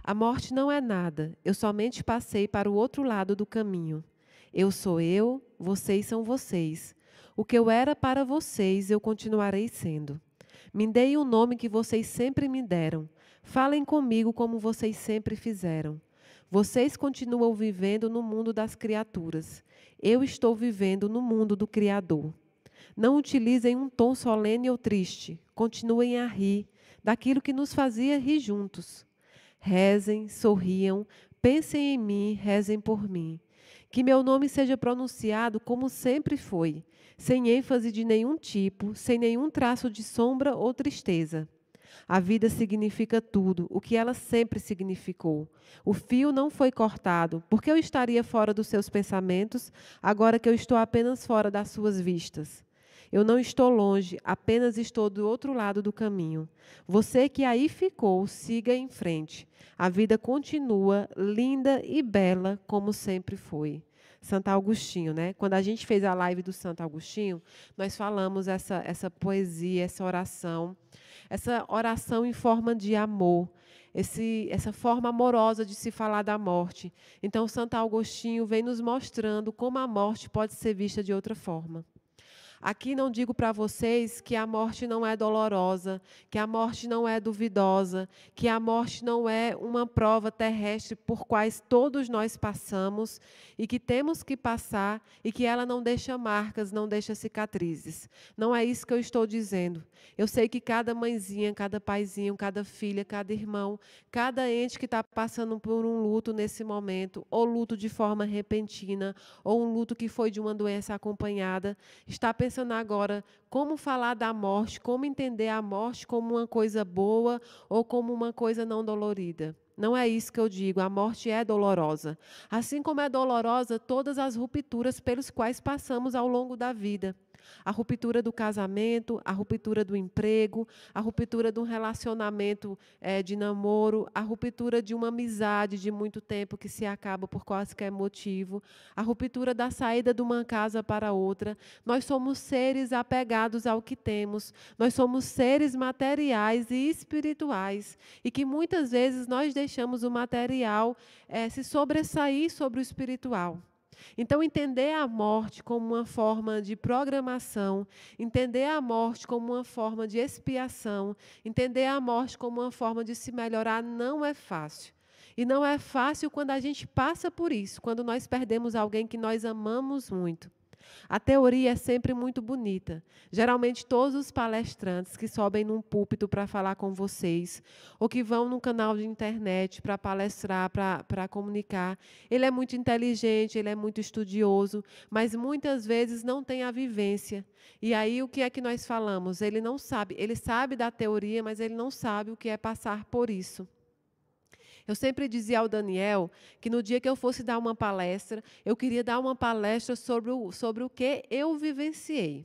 A morte não é nada, eu somente passei para o outro lado do caminho. Eu sou eu, vocês são vocês. O que eu era para vocês, eu continuarei sendo. Me deem o nome que vocês sempre me deram. Falem comigo como vocês sempre fizeram. Vocês continuam vivendo no mundo das criaturas. Eu estou vivendo no mundo do Criador. Não utilizem um tom solene ou triste. Continuem a rir daquilo que nos fazia rir juntos. Rezem, sorriam, pensem em mim, rezem por mim. Que meu nome seja pronunciado como sempre foi, sem ênfase de nenhum tipo, sem nenhum traço de sombra ou tristeza. A vida significa tudo, o que ela sempre significou. O fio não foi cortado, porque eu estaria fora dos seus pensamentos, agora que eu estou apenas fora das suas vistas. Eu não estou longe, apenas estou do outro lado do caminho. Você que aí ficou, siga em frente. A vida continua linda e bela como sempre foi. Santo Agostinho, né? Quando a gente fez a live do Santo Agostinho, nós falamos essa poesia, essa oração em forma de amor, essa forma amorosa de se falar da morte. Então, Santo Agostinho vem nos mostrando como a morte pode ser vista de outra forma. Aqui não digo para vocês que a morte não é dolorosa, que a morte não é duvidosa, que a morte não é uma prova terrestre por quais todos nós passamos e que temos que passar e que ela não deixa marcas, não deixa cicatrizes. Não é isso que eu estou dizendo. Eu sei que cada mãezinha, cada paizinho, cada filha, cada irmão, cada ente que está passando por um luto nesse momento, ou luto de forma repentina, ou um luto que foi de uma doença acompanhada, está pensando agora como falar da morte, como entender a morte como uma coisa boa ou como uma coisa não dolorida. Não é isso que eu digo, a morte é dolorosa. Assim como é dolorosa todas as rupturas pelos quais passamos ao longo da vida. A ruptura do casamento, a ruptura do emprego, a ruptura de um relacionamento de namoro, a ruptura de uma amizade de muito tempo que se acaba por qualquer motivo, a ruptura da saída de uma casa para outra. Nós somos seres apegados ao que temos, nós somos seres materiais e espirituais, e que muitas vezes nós deixamos o material se sobressair sobre o espiritual. Então, entender a morte como uma forma de programação, entender a morte como uma forma de expiação, entender a morte como uma forma de se melhorar não é fácil. E não é fácil quando a gente passa por isso, quando nós perdemos alguém que nós amamos muito. A teoria é sempre muito bonita. Geralmente, todos os palestrantes que sobem num púlpito para falar com vocês, ou que vão num canal de internet para palestrar, para comunicar, ele é muito inteligente, ele é muito estudioso, mas muitas vezes não tem a vivência. E aí, o que é que nós falamos? Ele não sabe, ele sabe da teoria, mas ele não sabe o que é passar por isso. Eu sempre dizia ao Daniel que no dia que eu fosse dar uma palestra, eu queria dar uma palestra sobre o que eu vivenciei.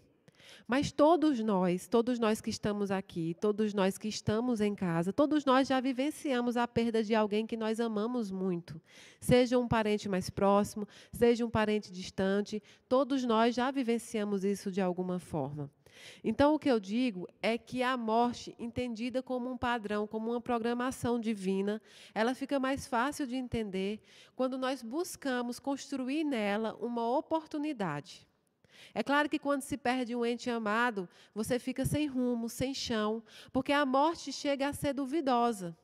Mas todos nós que estamos aqui, todos nós que estamos em casa, todos nós já vivenciamos a perda de alguém que nós amamos muito. Seja um parente mais próximo, seja um parente distante, todos nós já vivenciamos isso de alguma forma. Então, o que eu digo é que a morte, entendida como um padrão, como uma programação divina, ela fica mais fácil de entender quando nós buscamos construir nela uma oportunidade. É claro que quando se perde um ente amado, você fica sem rumo, sem chão, porque a morte chega a ser duvidosa.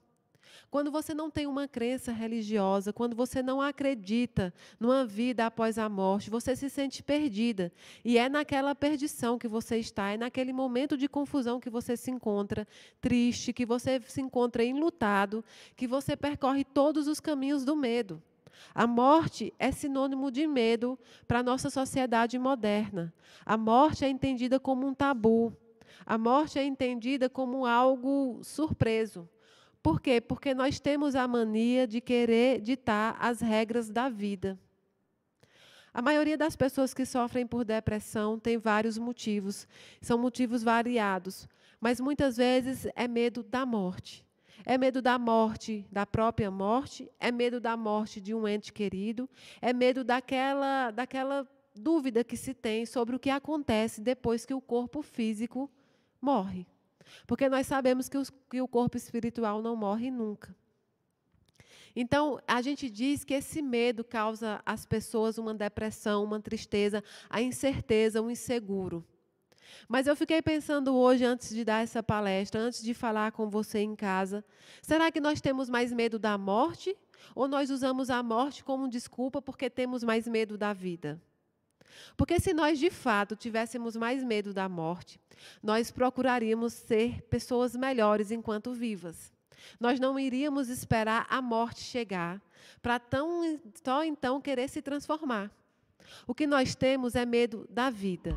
Quando você não tem uma crença religiosa, quando você não acredita numa vida após a morte, você se sente perdida. E é naquela perdição que você está, é naquele momento de confusão que você se encontra triste, que você se encontra enlutado, que você percorre todos os caminhos do medo. A morte é sinônimo de medo para a nossa sociedade moderna. A morte é entendida como um tabu. A morte é entendida como algo surpreso. Por quê? Porque nós temos a mania de querer ditar as regras da vida. A maioria das pessoas que sofrem por depressão tem vários motivos, são motivos variados, mas muitas vezes é medo da morte. É medo da morte, da própria morte, é medo da morte de um ente querido, é medo daquela dúvida que se tem sobre o que acontece depois que o corpo físico morre. Porque nós sabemos que o corpo espiritual não morre nunca. Então, a gente diz que esse medo causa às pessoas uma depressão, uma tristeza, a incerteza, o inseguro. Mas eu fiquei pensando hoje, antes de dar essa palestra, antes de falar com você em casa, será que nós temos mais medo da morte? Ou nós usamos a morte como desculpa porque temos mais medo da vida? Porque se nós, de fato, tivéssemos mais medo da morte, nós procuraríamos ser pessoas melhores enquanto vivas. Nós não iríamos esperar a morte chegar para só então querer se transformar. O que nós temos é medo da vida.